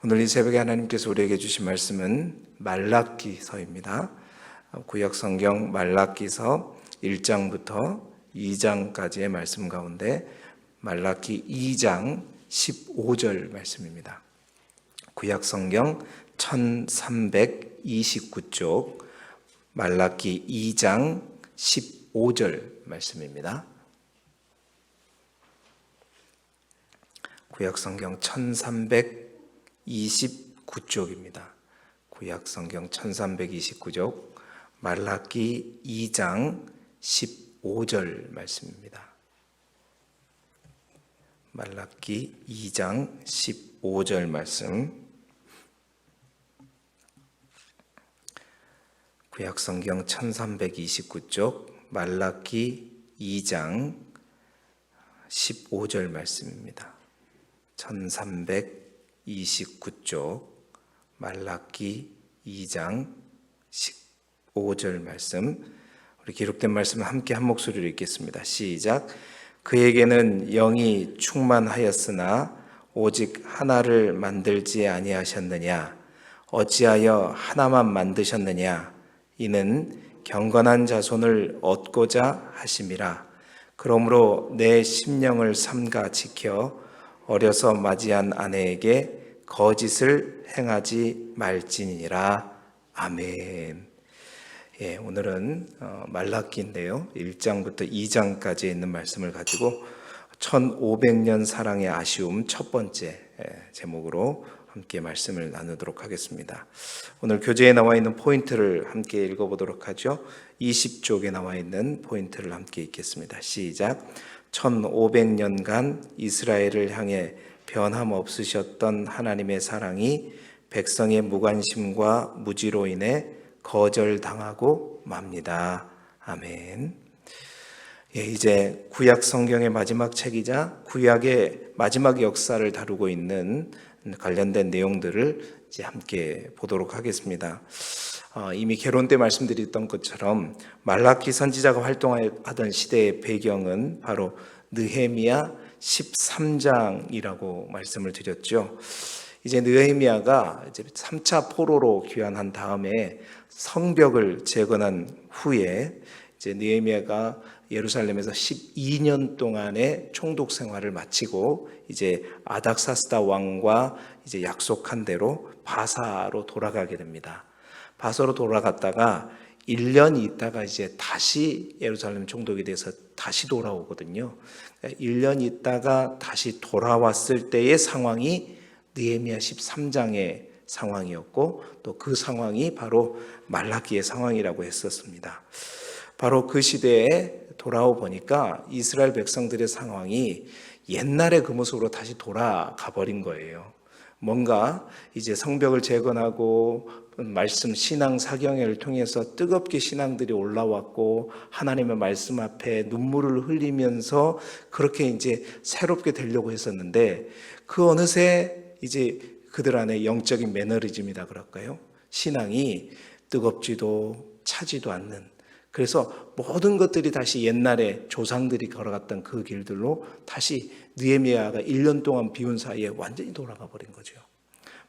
오늘 이 새벽에 하나님께서 우리에게 주신 말씀은 말라기서입니다. 구약 성경 말라기서 1장부터 2장까지의 말씀 가운데 말라기 2장 15절 말씀입니다. 구약 성경 1329쪽 말라기 2장 15절 말씀입니다. 구약 성경 1329쪽입니다. 구약 성경 1329쪽 말라기 2장 15절 말씀입니다. 말라기 2장 15절 말씀. 구약 성경 1329쪽 말라기 2장 15절 말씀입니다. 1329쪽 말라기 2장 15절 말씀. 우리 기록된 말씀을 함께 한 목소리로 읽겠습니다. 시작. 그에게는 영이 충만하였으나 오직 하나를 만들지 아니하셨느냐? 어찌하여 하나만 만드셨느냐? 이는 경건한 자손을 얻고자 하심이라. 그러므로 내 심령을 삼가 지켜 어려서 맞이한 아내에게 거짓을 행하지 말지니라. 아멘. 오늘은 말라기인데요. 1장부터 2장까지 있는 말씀을 가지고 1500년 사랑의 아쉬움 첫 번째 제목으로 함께 말씀을 나누도록 하겠습니다. 오늘 교재에 나와 있는 포인트를 함께 읽어보도록 하죠. 20쪽에 나와 있는 포인트를 함께 읽겠습니다. 시작. 1500년간 이스라엘을 향해 변함없으셨던 하나님의 사랑이 백성의 무관심과 무지로 인해 거절당하고 맙니다. 아멘. 이제 구약 성경의 마지막 책이자 구약의 마지막 역사를 다루고 있는 관련된 내용들을 이제 함께 보도록 하겠습니다. 이미 개론 때 말씀드렸던 것처럼 말라기 선지자가 활동하던 시대의 배경은 바로 느헤미야 13장이라고 말씀을 드렸죠. 이제 느헤미야가 이제 3차 포로로 귀환한 다음에 성벽을 재건한 후에 이제 느헤미야가 예루살렘에서 12년 동안의 총독 생활을 마치고 이제 아닥사스다 왕과 이제 약속한 대로 바사로 돌아가게 됩니다. 바사로 돌아갔다가 1년 있다가 이제 다시 예루살렘 총독이 돼서 다시 돌아오거든요. 1년 있다가 다시 돌아왔을 때의 상황이 느헤미야 13장의 상황이었고 또 그 상황이 바로 말라기의 상황이라고 했었습니다. 바로 그 시대에 돌아오 보니까 이스라엘 백성들의 상황이 옛날의 그 모습으로 다시 돌아가 버린 거예요. 뭔가 이제 성벽을 재건하고 말씀 신앙 사경회를 통해서 뜨겁게 신앙들이 올라왔고 하나님의 말씀 앞에 눈물을 흘리면서 그렇게 이제 새롭게 되려고 했었는데 그 어느새 이제 그들 안에 영적인 매너리즘이다 그럴까요? 신앙이 뜨겁지도 차지도 않는, 그래서 모든 것들이 다시 옛날에 조상들이 걸어갔던 그 길들로 다시 느헤미야가 1년 동안 비운 사이에 완전히 돌아가 버린 거죠.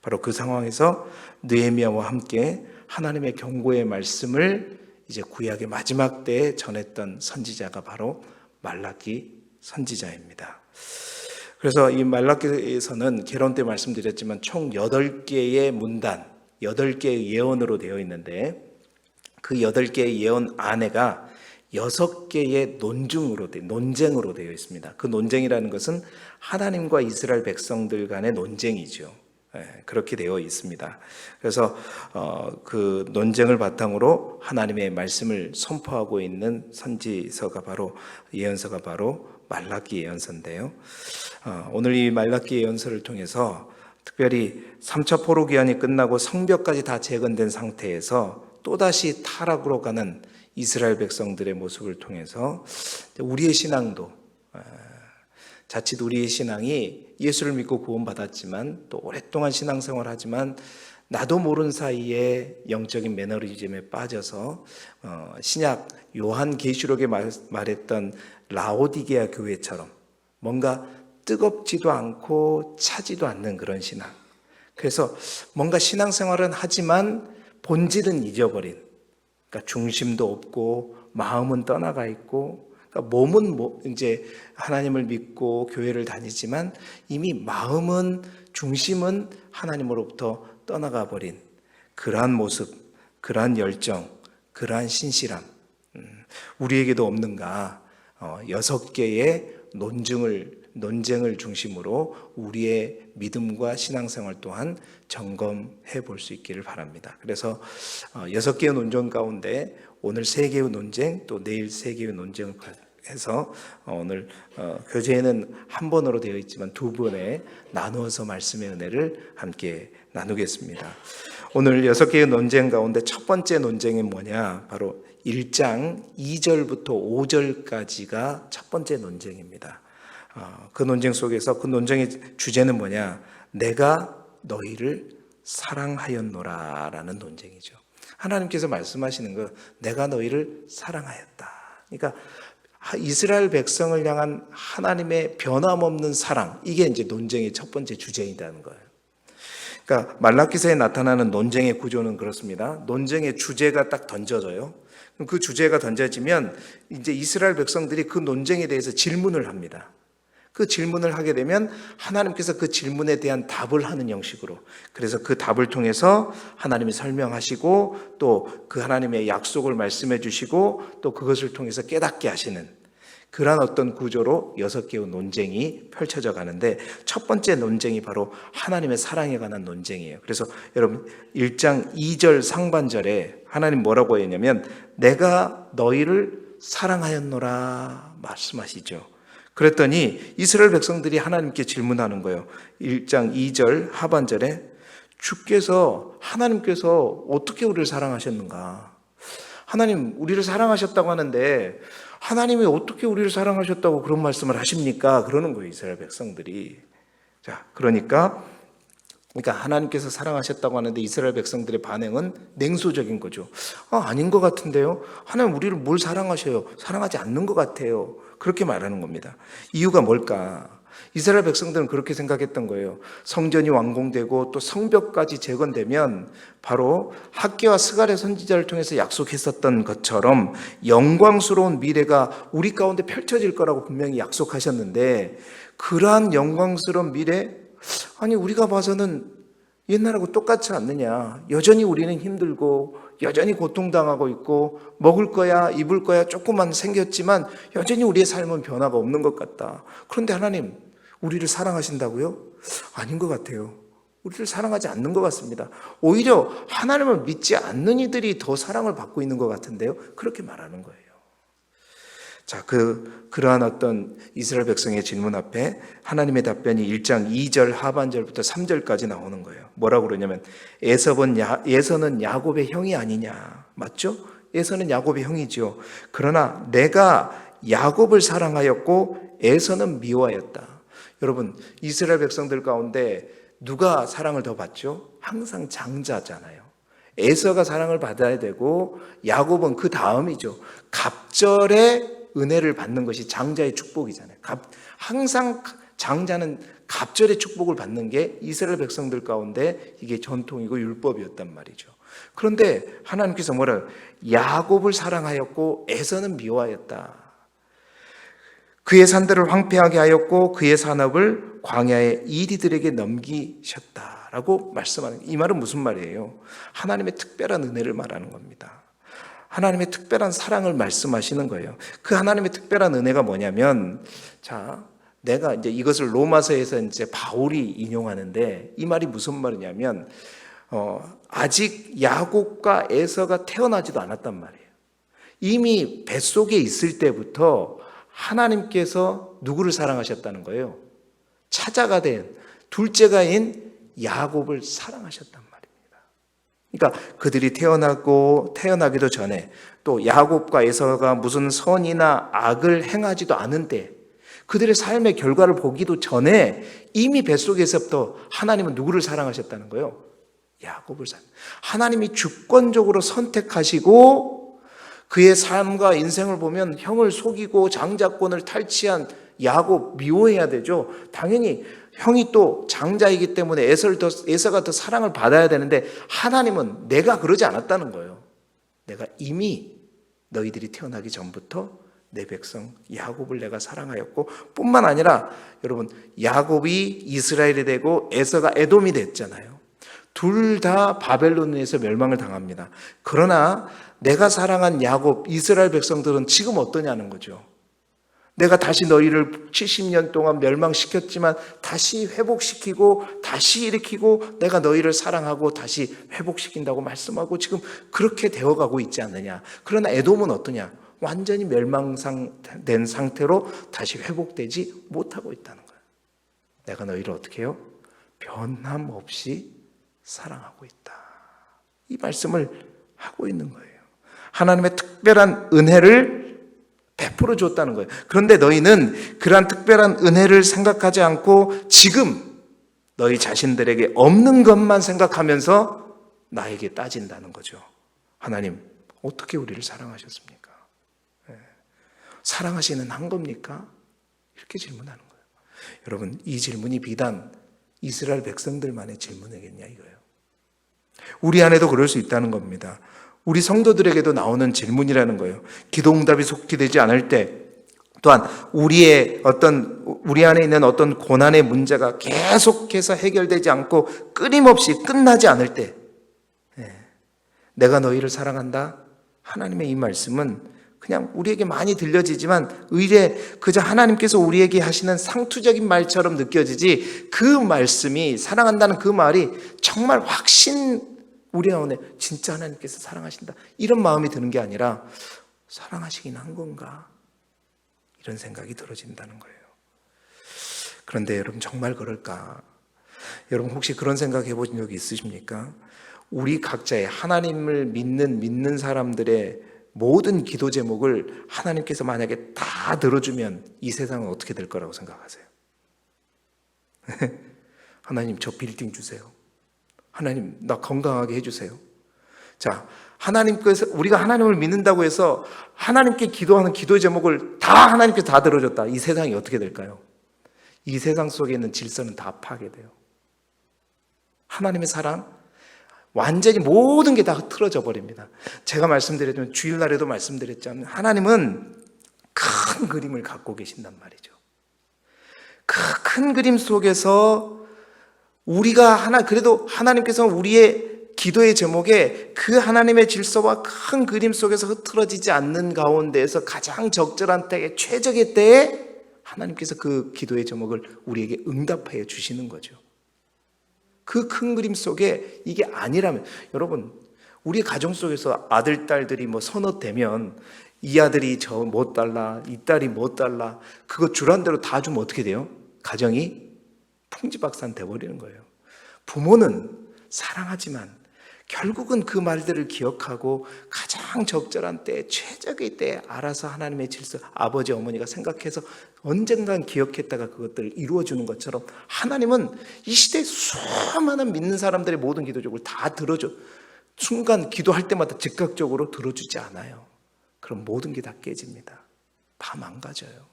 바로 그 상황에서 느헤미야와 함께 하나님의 경고의 말씀을 이제 구약의 마지막 때에 전했던 선지자가 바로 말라기 선지자입니다. 그래서 이 말라기에서는 개론 때 말씀드렸지만 총 8개의 문단, 8개의 예언으로 되어 있는데 그 8개의 예언 안에가 6개의 논쟁으로 되어 있습니다. 그 논쟁이라는 것은 하나님과 이스라엘 백성들 간의 논쟁이죠. 그렇게 되어 있습니다. 그래서 그 논쟁을 바탕으로 하나님의 말씀을 선포하고 있는 선지서가 바로 예언서가 바로 말라기 예언서인데요. 오늘 이 말라기 예언서를 통해서 특별히 3차 포로 기한이 끝나고 성벽까지 다 재건된 상태에서 또다시 타락으로 가는 이스라엘 백성들의 모습을 통해서 우리의 신앙도 자칫 우리의 신앙이 예수를 믿고 구원받았지만 또 오랫동안 신앙생활을 하지만 나도 모르는 사이에 영적인 매너리즘에 빠져서 신약 요한계시록에 말했던 라오디게아 교회처럼 뭔가 뜨겁지도 않고 차지도 않는 그런 신앙, 그래서 뭔가 신앙생활은 하지만 본질은 잊어버린, 그러니까 중심도 없고 마음은 떠나가 있고, 그러니까 몸은 이제 하나님을 믿고 교회를 다니지만 이미 마음은, 중심은 하나님으로부터 떠나가 버린 그러한 모습, 그러한 열정, 그러한 신실함, 우리에게도 없는가? 6개의 논쟁을 중심으로 우리의 믿음과 신앙생활 또한 점검해 볼 수 있기를 바랍니다. 그래서 6개의 논쟁 가운데 오늘 3개의 논쟁, 또 내일 3개의 논쟁을 해서 오늘 교재에는 한 번으로 되어 있지만 2번에 나누어서 말씀의 은혜를 함께 나누겠습니다. 오늘 6개의 논쟁 가운데 첫 번째 논쟁이 뭐냐? 바로 1장 2절부터 5절까지가 첫 번째 논쟁입니다. 그 논쟁 속에서 그 논쟁의 주제는 뭐냐? 내가 너희를 사랑하였노라 라는 논쟁이죠. 하나님께서 말씀하시는 거, 내가 너희를 사랑하였다. 그러니까 이스라엘 백성을 향한 하나님의 변함없는 사랑, 이게 이제 논쟁의 첫 번째 주제이라는 거예요. 그러니까 말라기서에 나타나는 논쟁의 구조는 그렇습니다. 논쟁의 주제가 딱 던져져요. 그 주제가 던져지면 이제 이스라엘 백성들이 그 논쟁에 대해서 질문을 합니다. 그 질문을 하게 되면 하나님께서 그 질문에 대한 답을 하는 형식으로, 그래서 그 답을 통해서 하나님이 설명하시고 또 그 하나님의 약속을 말씀해 주시고 또 그것을 통해서 깨닫게 하시는 그러한 어떤 구조로 6개의 논쟁이 펼쳐져 가는데, 첫 번째 논쟁이 바로 하나님의 사랑에 관한 논쟁이에요. 그래서 여러분 1장 2절 상반절에 하나님 뭐라고 했냐면 내가 너희를 사랑하였노라 말씀하시죠. 그랬더니 이스라엘 백성들이 하나님께 질문하는 거예요. 1장 2절 하반절에 하나님께서 어떻게 우리를 사랑하셨는가? 하나님 우리를 사랑하셨다고 하는데 하나님이 어떻게 우리를 사랑하셨다고 그런 말씀을 하십니까? 그러는 거예요, 이스라엘 백성들이. 자, 그러니까 하나님께서 사랑하셨다고 하는데 이스라엘 백성들의 반응은 냉소적인 거죠. 아닌 것 같은데요? 하나님 우리를 뭘 사랑하셔요? 사랑하지 않는 것 같아요. 그렇게 말하는 겁니다. 이유가 뭘까? 이스라엘 백성들은 그렇게 생각했던 거예요. 성전이 완공되고 또 성벽까지 재건되면 바로 학개와 스갈의 선지자를 통해서 약속했었던 것처럼 영광스러운 미래가 우리 가운데 펼쳐질 거라고 분명히 약속하셨는데, 그러한 영광스러운 미래, 아니 우리가 봐서는 옛날하고 똑같지 않느냐. 여전히 우리는 힘들고 여전히 고통당하고 있고 먹을 거야 입을 거야 조금만 생겼지만 여전히 우리의 삶은 변화가 없는 것 같다. 그런데 하나님 우리를 사랑하신다고요? 아닌 것 같아요. 우리를 사랑하지 않는 것 같습니다. 오히려 하나님을 믿지 않는 이들이 더 사랑을 받고 있는 것 같은데요. 그렇게 말하는 거예요. 자, 그러한 어떤 이스라엘 백성의 질문 앞에 하나님의 답변이 1장 2절 하반절부터 3절까지 나오는 거예요. 뭐라고 그러냐면 에서는 야곱의 형이 아니냐. 맞죠? 에서는 야곱의 형이죠. 그러나 내가 야곱을 사랑하였고 에서는 미워하였다. 여러분, 이스라엘 백성들 가운데 누가 사랑을 더 받죠? 항상 장자잖아요. 에서가 사랑을 받아야 되고 야곱은 그 다음이죠. 갑절의 은혜를 받는 것이 장자의 축복이잖아요. 항상 장자는 갑절의 축복을 받는 게 이스라엘 백성들 가운데 이게 전통이고 율법이었단 말이죠. 그런데 하나님께서 뭐라고요? 야곱을 사랑하였고 에서는 미워하였다. 그의 산들을 황폐하게 하였고 그의 산업을 광야의 이리들에게 넘기셨다라고 말씀하는, 이 말은 무슨 말이에요? 하나님의 특별한 은혜를 말하는 겁니다. 하나님의 특별한 사랑을 말씀하시는 거예요. 그 하나님의 특별한 은혜가 뭐냐면, 자, 내가 이제 이것을 로마서에서 이제 바울이 인용하는데 이 말이 무슨 말이냐면, 아직 야곱과 에서가 태어나지도 않았단 말이에요. 이미 뱃속에 있을 때부터 하나님께서 누구를 사랑하셨다는 거예요? 차자가 된 둘째가인 야곱을 사랑하셨단 말입니다. 그러니까 그들이 태어나기도 전에 또 야곱과 에서가 무슨 선이나 악을 행하지도 않은데 그들의 삶의 결과를 보기도 전에 이미 뱃속에서부터 하나님은 누구를 사랑하셨다는 거예요? 야곱을 하나님이 주권적으로 선택하시고 그의 삶과 인생을 보면 형을 속이고 장자권을 탈취한 야곱 미워해야 되죠. 당연히 형이 또 장자이기 때문에 에서가 더 사랑을 받아야 되는데 하나님은 내가 그러지 않았다는 거예요. 내가 이미 너희들이 태어나기 전부터 내 백성 야곱을 내가 사랑하였고, 뿐만 아니라 여러분, 야곱이 이스라엘이 되고 에서가 에돔이 됐잖아요. 둘 다 바벨론에서 멸망을 당합니다. 그러나 내가 사랑한 야곱, 이스라엘 백성들은 지금 어떠냐는 거죠. 내가 다시 너희를 70년 동안 멸망시켰지만 다시 회복시키고 다시 일으키고 내가 너희를 사랑하고 다시 회복시킨다고 말씀하고 지금 그렇게 되어가고 있지 않느냐. 그러나 에돔은 어떠냐? 완전히 멸망된 상태로 다시 회복되지 못하고 있다는 거예요. 내가 너희를 어떻게 해요? 변함없이 사랑하고 있다. 이 말씀을 하고 있는 거예요. 하나님의 특별한 은혜를 베풀어 줬다는 거예요. 그런데 너희는 그러한 특별한 은혜를 생각하지 않고 지금 너희 자신들에게 없는 것만 생각하면서 나에게 따진다는 거죠. 하나님, 어떻게 우리를 사랑하셨습니까? 사랑하시는 한 겁니까? 이렇게 질문하는 거예요. 여러분, 이 질문이 비단 이스라엘 백성들만의 질문이겠냐 이거예요. 우리 안에도 그럴 수 있다는 겁니다. 우리 성도들에게도 나오는 질문이라는 거예요. 기도응답이 속히 되지 않을 때, 또한 우리 안에 있는 어떤 고난의 문제가 계속해서 해결되지 않고 끊임없이 끝나지 않을 때, 내가 너희를 사랑한다. 하나님의 이 말씀은 그냥 우리에게 많이 들려지지만 의례 그저 하나님께서 우리에게 하시는 상투적인 말처럼 느껴지지, 그 말씀이, 사랑한다는 그 말이 정말 우리 안에 진짜 하나님께서 사랑하신다 이런 마음이 드는 게 아니라 사랑하시긴 한 건가 이런 생각이 들어진다는 거예요. 그런데 여러분, 정말 그럴까? 여러분 혹시 그런 생각 해보신 적이 있으십니까? 우리 각자의 하나님을 믿는 사람들의 모든 기도 제목을 하나님께서 만약에 다 들어주면 이 세상은 어떻게 될 거라고 생각하세요? 하나님, 저 빌딩 주세요. 하나님, 나 건강하게 해주세요. 자, 하나님께서, 우리가 하나님을 믿는다고 해서 하나님께 기도하는 기도 제목을 다 하나님께서 다 들어줬다. 이 세상이 어떻게 될까요? 이 세상 속에 있는 질서는 다 파괴돼요. 하나님의 사랑, 완전히 모든 게 다 흐트러져 버립니다. 제가 말씀드렸지만, 주일날에도 말씀드렸지만, 하나님은 큰 그림을 갖고 계신단 말이죠. 그 큰 그림 속에서 그래도 하나님께서는 우리의 기도의 제목에 그 하나님의 질서와 큰 그림 속에서 흐트러지지 않는 가운데에서 가장 적절한 때에, 최적의 때에 하나님께서 그 기도의 제목을 우리에게 응답하여 주시는 거죠. 그 큰 그림 속에 이게 아니라면, 여러분, 우리 가정 속에서 아들, 딸들이 서너 되면 이 아들이 저 못 달라, 이 딸이 못 달라, 그거 주란 대로 다 주면 어떻게 돼요? 가정이 풍지박산 돼버리는 거예요. 부모는 사랑하지만 결국은 그 말들을 기억하고 가장 적절한 때, 최적의 때에 알아서 하나님의 질서, 아버지, 어머니가 생각해서 언젠간 기억했다가 그것들을 이루어주는 것처럼 하나님은 이 시대에 수많은 믿는 사람들의 모든 기도적을 다 들어줘. 순간 기도할 때마다 즉각적으로 들어주지 않아요. 그럼 모든 게 다 깨집니다. 다 망가져요.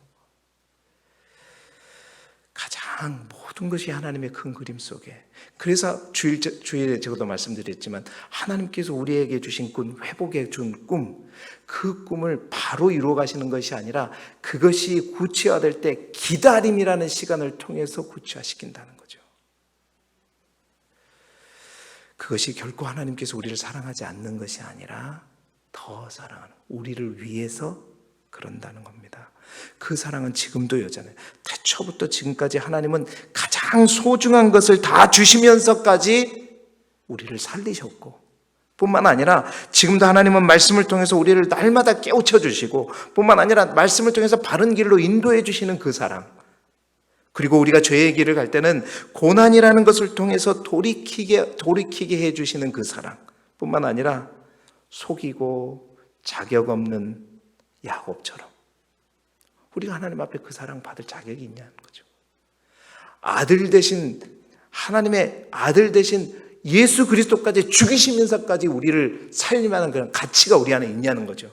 가장 모든 것이 하나님의 큰 그림 속에, 그래서 주일에 제가도 말씀드렸지만 하나님께서 우리에게 주신 꿈, 회복해 준 꿈, 그 꿈을 바로 이루어 가시는 것이 아니라 그것이 구체화될 때 기다림이라는 시간을 통해서 구체화시킨다는 거죠. 그것이 결코 하나님께서 우리를 사랑하지 않는 것이 아니라 더 사랑하는, 우리를 위해서 그런다는 겁니다. 그 사랑은 지금도 여전해요. 태초부터 지금까지 하나님은 가장 소중한 것을 다 주시면서까지 우리를 살리셨고, 뿐만 아니라 지금도 하나님은 말씀을 통해서 우리를 날마다 깨우쳐 주시고, 뿐만 아니라 말씀을 통해서 바른 길로 인도해 주시는 그 사랑, 그리고 우리가 죄의 길을 갈 때는 고난이라는 것을 통해서 돌이키게 해 주시는 그 사랑, 뿐만 아니라 속이고 자격 없는 야곱처럼 우리가 하나님 앞에 그 사랑 받을 자격이 있냐는 거죠. 하나님의 아들 대신 예수 그리스도까지 죽이시면서까지 우리를 살림하는 그런 가치가 우리 안에 있냐는 거죠.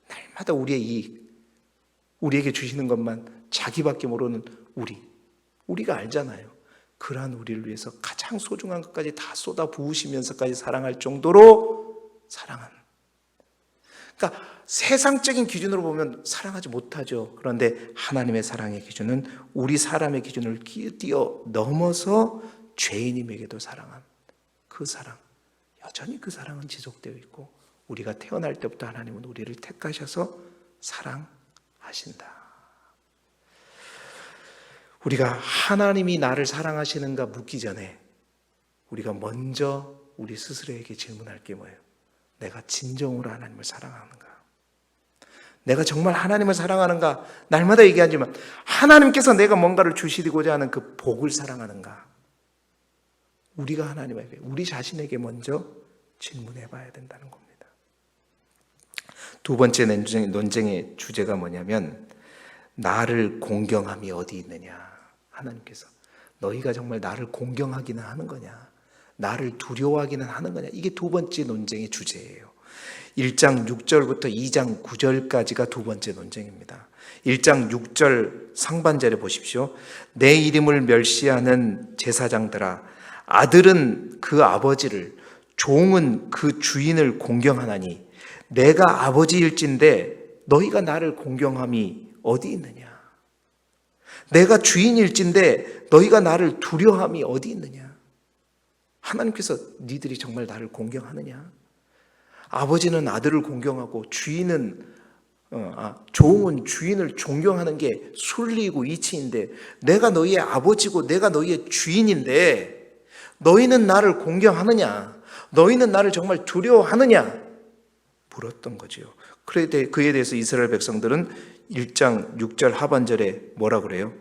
날마다 우리에게 주시는 것만 자기밖에 모르는 우리가 알잖아요. 그러한 우리를 위해서 가장 소중한 것까지 다 쏟아 부으시면서까지 사랑할 정도로 사랑한. 그러니까 세상적인 기준으로 보면 사랑하지 못하죠. 그런데 하나님의 사랑의 기준은 우리 사람의 기준을 뛰어 넘어서 죄인임에게도 사랑한 그 사랑. 여전히 그 사랑은 지속되어 있고 우리가 태어날 때부터 하나님은 우리를 택하셔서 사랑하신다. 우리가 하나님이 나를 사랑하시는가 묻기 전에 우리가 먼저 우리 스스로에게 질문할 게 뭐예요? 내가 진정으로 하나님을 사랑하는가? 내가 정말 하나님을 사랑하는가? 날마다 얘기하지만 하나님께서 내가 뭔가를 주시고자 하는 그 복을 사랑하는가? 우리가 하나님에게, 우리 자신에게 먼저 질문해 봐야 된다는 겁니다. 두 번째 논쟁의 주제가 뭐냐면 나를 공경함이 어디 있느냐. 하나님께서 너희가 정말 나를 공경하기는 하는 거냐, 나를 두려워하기는 하는 거냐. 이게 두 번째 논쟁의 주제예요. 1장 6절부터 2장 9절까지가 두 번째 논쟁입니다. 1장 6절 상반절에 보십시오. 내 이름을 멸시하는 제사장들아, 아들은 그 아버지를, 종은 그 주인을 공경하나니 내가 아버지일진데 너희가 나를 공경함이 어디 있느냐. 내가 주인일진데 너희가 나를 두려워함이 어디 있느냐. 하나님께서 니들이 정말 나를 공경하느냐. 아버지는 아들을 공경하고 종은 주인을 존경하는 게 순리이고 이치인데 내가 너희의 아버지고 내가 너희의 주인인데 너희는 나를 공경하느냐, 너희는 나를 정말 두려워하느냐 물었던 거죠. 그에 대해서 이스라엘 백성들은 1장 6절 하반절에 뭐라 그래요?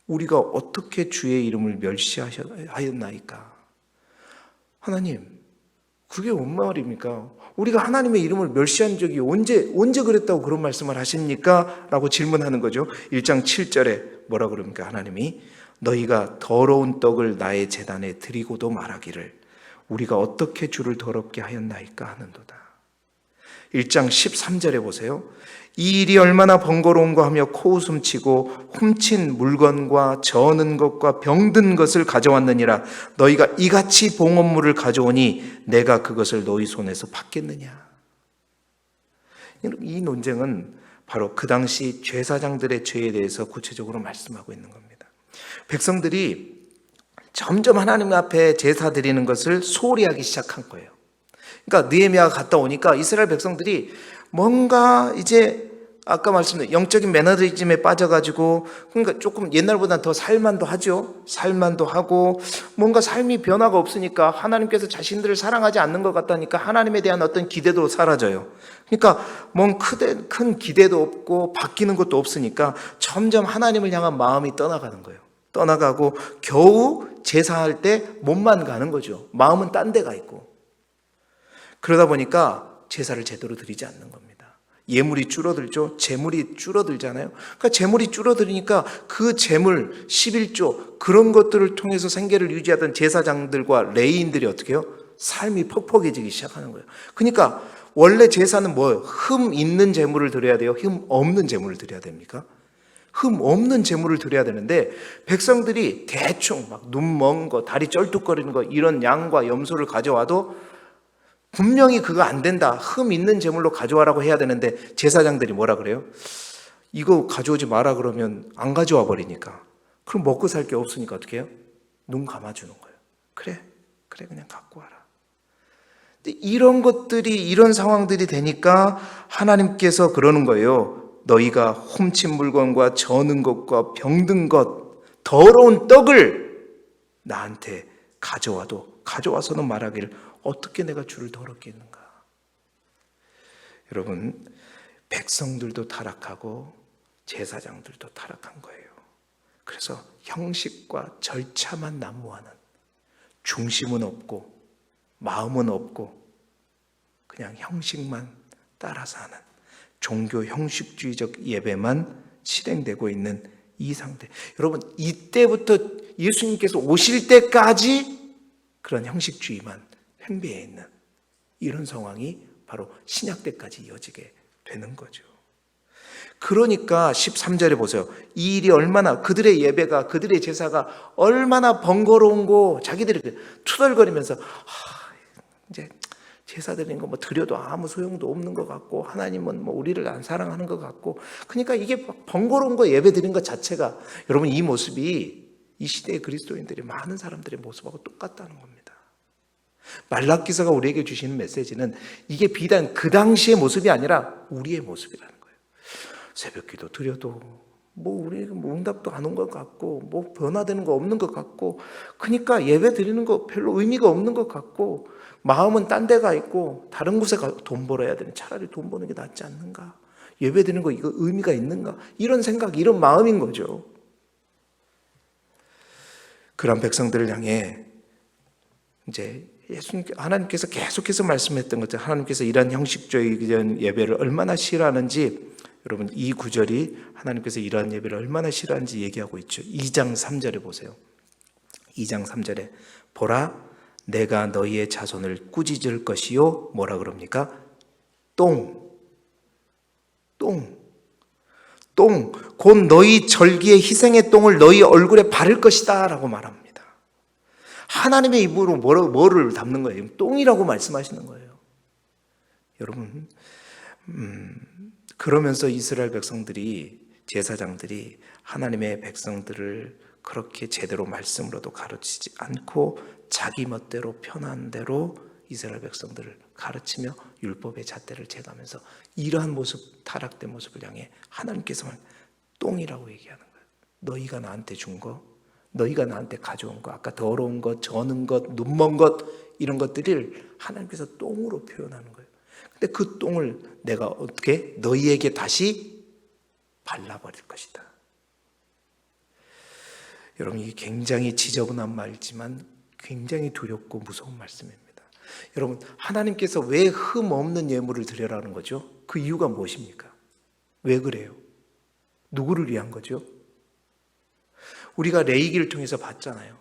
우리가 어떻게 주의 이름을 멸시하였나이까? 하나님, 그게 뭔 말입니까? 우리가 하나님의 이름을 멸시한 적이 언제 그랬다고 그런 말씀을 하십니까? 라고 질문하는 거죠. 1장 7절에 뭐라 그럽니까? 하나님이 너희가 더러운 떡을 나의 제단에 드리고도 말하기를 우리가 어떻게 주를 더럽게 하였나이까 하는도다. 1장 13절에 보세요. 이 일이 얼마나 번거로운가 하며 코웃음 치고 훔친 물건과 저는 것과 병든 것을 가져왔느니라. 너희가 이같이 봉헌물을 가져오니 내가 그것을 너희 손에서 받겠느냐. 이 논쟁은 바로 그 당시 제사장들의 죄에 대해서 구체적으로 말씀하고 있는 겁니다. 백성들이 점점 하나님 앞에 제사 드리는 것을 소홀히 하기 시작한 거예요. 그러니까 느헤미야가 갔다 오니까 이스라엘 백성들이 뭔가 이제 아까 말씀드린 영적인 매너리즘에 빠져가지고, 그러니까 조금 옛날보다 더 살만도 하죠. 살만도 하고 뭔가 삶이 변화가 없으니까 하나님께서 자신들을 사랑하지 않는 것 같다니까 하나님에 대한 어떤 기대도 사라져요. 그러니까 뭔 큰 기대도 없고 바뀌는 것도 없으니까 점점 하나님을 향한 마음이 떠나가는 거예요. 떠나가고 겨우 제사할 때 몸만 가는 거죠. 마음은 딴 데가 있고. 그러다 보니까 제사를 제대로 드리지 않는 겁니다. 예물이 줄어들죠. 재물이 줄어들잖아요. 그러니까 재물이 줄어들으니까 그 재물 11조 그런 것들을 통해서 생계를 유지하던 제사장들과 레위인들이 어떻게 해요? 삶이 퍽퍽해지기 시작하는 거예요. 그러니까 원래 제사는 뭐예요? 흠 있는 재물을 드려야 돼요? 흠 없는 재물을 드려야 됩니까? 흠 없는 재물을 드려야 되는데 백성들이 대충 막 눈 먼 거, 다리 쩔뚝거리는 거 이런 양과 염소를 가져와도 분명히 그거 안 된다. 흠 있는 제물로 가져와라고 해야 되는데 제사장들이 뭐라 그래요? 이거 가져오지 마라 그러면 안 가져와 버리니까. 그럼 먹고 살 게 없으니까 어떻게 해요? 눈 감아주는 거예요. 그래 그냥 갖고 와라. 근데 이런 상황들이 되니까 하나님께서 그러는 거예요. 너희가 훔친 물건과 저는 것과 병든 것, 더러운 떡을 나한테 가져와서는 말하기를 어떻게 내가 주를 더럽게 했는가. 여러분, 백성들도 타락하고 제사장들도 타락한 거예요. 그래서 형식과 절차만 난무하는, 중심은 없고 마음은 없고 그냥 형식만 따라서 하는 종교 형식주의적 예배만 실행되고 있는 이 상태. 여러분, 이때부터 예수님께서 오실 때까지 그런 형식주의만 팽배해 있는 이런 상황이 바로 신약 때까지 이어지게 되는 거죠. 그러니까 13절에 보세요. 이 일이 얼마나 그들의 예배가 그들의 제사가 얼마나 번거로운고 자기들이 투덜거리면서 이제 제사 드리는 거 뭐 드려도 아무 소용도 없는 것 같고 하나님은 뭐 우리를 안 사랑하는 것 같고 그러니까 이게 번거로운 거 예배 드리는 것 자체가 여러분 이 모습이 이 시대의 그리스도인들이 많은 사람들의 모습하고 똑같다는 겁니다. 말라기서가 우리에게 주시는 메시지는 이게 비단 그 당시의 모습이 아니라 우리의 모습이라는 거예요. 새벽기도 드려도 뭐 우리 응답도 안 온 것 같고 뭐 변화되는 거 없는 것 같고 그러니까 예배 드리는 거 별로 의미가 없는 것 같고 마음은 딴 데 가 있고 다른 곳에 가 돈 벌어야 되는 차라리 돈 버는 게 낫지 않는가? 예배 드리는 거 이거 의미가 있는가? 이런 생각, 이런 마음인 거죠. 그런 백성들을 향해 이제 하나님께서 계속해서 말씀했던 것처럼 하나님께서 이런 형식적인 예배를 얼마나 싫어하는지 여러분 이 구절이 하나님께서 이러한 예배를 얼마나 싫어하는지 얘기하고 있죠. 2장 3절에 보세요. 2장 3절에 보라 내가 너희의 자손을 꾸짖을 것이요 뭐라 그럽니까? 똥 곧 너희 절기의 희생의 똥을 너희 얼굴에 바를 것이다 라고 말합니다. 하나님의 입으로 뭐를 담는 거예요? 똥이라고 말씀하시는 거예요. 여러분 그러면서 이스라엘 백성들이 제사장들이 하나님의 백성들을 그렇게 제대로 말씀으로도 가르치지 않고 자기 멋대로 편한 대로 이스라엘 백성들을 가르치며 율법의 잣대를 재가면서 이러한 모습, 타락된 모습을 향해 하나님께서만 똥이라고 얘기하는 거예요. 너희가 나한테 준 거, 너희가 나한테 가져온 거, 아까 더러운 것, 저는 것, 눈먼 것 이런 것들을 하나님께서 똥으로 표현하는 거예요. 근데 그 똥을 내가 어떻게 너희에게 다시 발라버릴 것이다. 여러분 이게 굉장히 지저분한 말이지만 굉장히 두렵고 무서운 말씀입니다. 여러분 하나님께서 왜 흠 없는 예물을 드려라는 거죠? 그 이유가 무엇입니까? 왜 그래요? 누구를 위한 거죠? 우리가 레위기를 통해서 봤잖아요.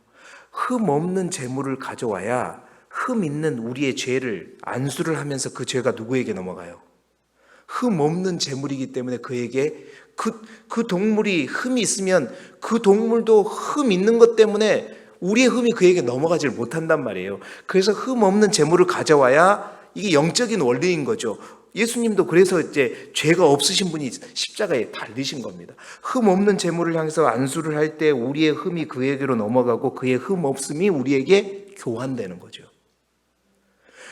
흠 없는 제물을 가져와야 흠 있는 우리의 죄를 안수를 하면서 그 죄가 누구에게 넘어가요? 흠 없는 제물이기 때문에 그에게 그 동물이 흠이 있으면 그 동물도 흠 있는 것 때문에 우리의 흠이 그에게 넘어가질 못한단 말이에요. 그래서 흠 없는 제물을 가져와야 이게 영적인 원리인 거죠. 예수님도 그래서 이제 죄가 없으신 분이 십자가에 달리신 겁니다. 흠 없는 제물을 향해서 안수를 할 때 우리의 흠이 그에게로 넘어가고 그의 흠 없음이 우리에게 교환되는 거죠.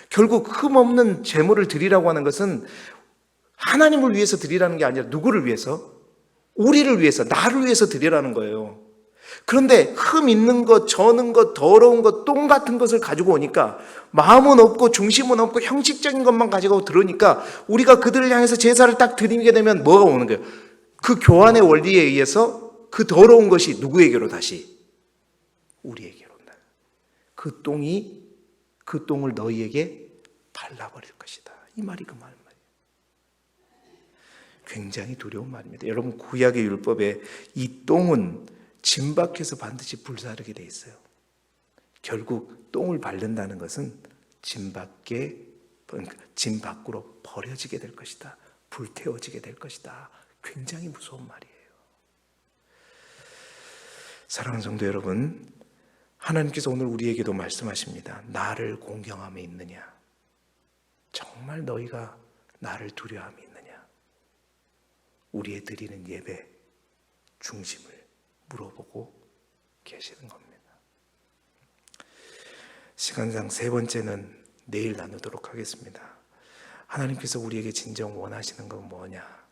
결국 흠 없는 제물을 드리라고 하는 것은 하나님을 위해서 드리라는 게 아니라 누구를 위해서? 우리를 위해서, 나를 위해서 드리라는 거예요. 그런데 흠 있는 것, 저는 것, 더러운 것, 똥 같은 것을 가지고 오니까 마음은 없고 중심은 없고 형식적인 것만 가지고 들으니까 우리가 그들을 향해서 제사를 딱 드리게 되면 뭐가 오는 거예요? 그 교환의 원리에 의해서 그 더러운 것이 누구에게로 다시? 우리에게로 온다. 그 똥을 너희에게 발라버릴 것이다. 이 말이 그 말이에요. 굉장히 두려운 말입니다. 여러분 구약의 율법에 이 똥은 진박해서 반드시 불사르게 돼 있어요. 결국 똥을 바른다는 것은 진 밖으로 버려지게 될 것이다. 불태워지게 될 것이다. 굉장히 무서운 말이에요. 사랑하는 성도 여러분, 하나님께서 오늘 우리에게도 말씀하십니다. 나를 공경함에 있느냐? 정말 너희가 나를 두려움이 있느냐? 우리의 드리는 예배 중심을 물어보고 계시는 겁니다. 시간상 세 번째는 내일 나누도록 하겠습니다. 하나님께서 우리에게 진정 원하시는 건 뭐냐?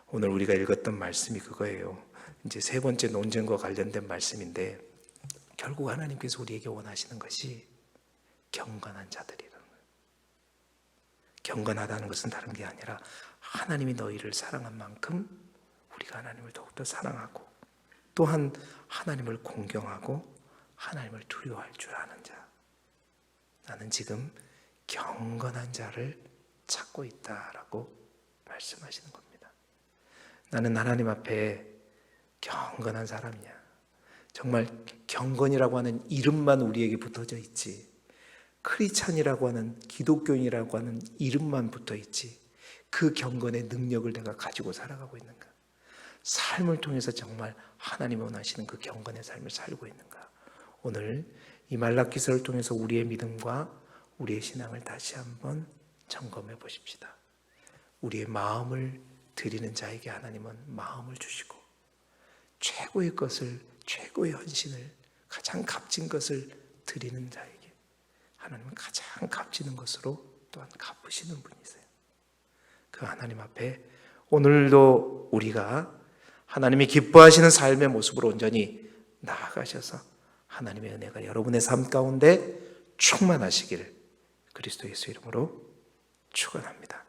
오늘 우리가 읽었던 말씀이 그거예요. 이제 세 번째 논쟁과 관련된 말씀인데 결국 하나님께서 우리에게 원하시는 것이 경건한 자들이라는 거예요. 경건하다는 것은 다른 게 아니라 하나님이 너희를 사랑한 만큼 우리가 하나님을 더욱더 사랑하고 또한 하나님을 공경하고 하나님을 두려워할 줄 아는 자. 나는 지금 경건한 자를 찾고 있다라고 말씀하시는 겁니다. 나는 하나님 앞에 경건한 사람이냐? 정말 경건이라고 하는 이름만 우리에게 붙어져 있지. 크리스찬이라고 하는 기독교인이라고 하는 이름만 붙어 있지. 그 경건의 능력을 내가 가지고 살아가고 있는가? 삶을 통해서 정말 하나님이 원하시는 그 경건의 삶을 살고 있는가? 오늘 이 말라기서를 통해서 우리의 믿음과 우리의 신앙을 다시 한번 점검해 보십시다. 우리의 마음을 드리는 자에게 하나님은 마음을 주시고, 최고의 것을, 최고의 헌신을, 가장 값진 것을 드리는 자에게 하나님은 가장 값지는 것으로 또한 갚으시는 분이세요. 그 하나님 앞에 오늘도 우리가 하나님이 기뻐하시는 삶의 모습으로 온전히 나아가셔서 하나님의 은혜가 여러분의 삶 가운데 충만하시기를 그리스도 예수 이름으로 축원합니다.